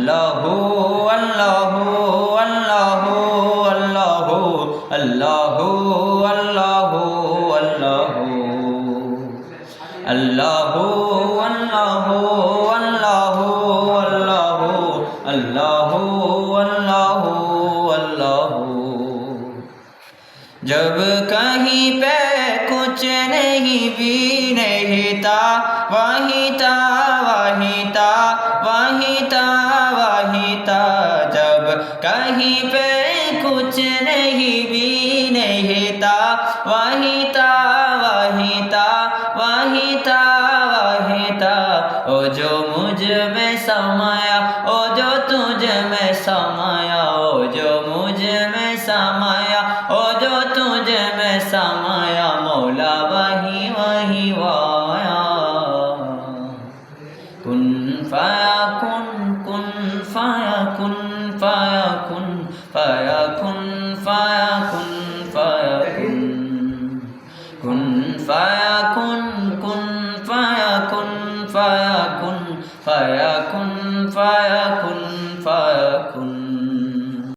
আল্লাহু আল্লাহু আল্লাহু আল্লাহু আল্লাহু আল্লাহু আল্লাহু আল্লাহু আল্লাহু আল্লাহু আল্লাহু আল্লাহু আল্লাহু আল্লাহু। जब कहीं पे कुछ नहीं भी नहीं था वही था वही था वही था वही था। जब कहीं पे कुछ नहीं भी नहीं था वही था वही था वही था वही था। ओ जो मुझ में समाया ओ जो तुझ में समाया ओ जो मुझ में समाया ओ जो तुझ में समाया मौला वही वही वाया। कुन फाया कुन कुन फाया कुन फाया कुन फाया कुन फाया कुन फाया कुन कुन फाया कुन फाया कुन फाया कुन फाया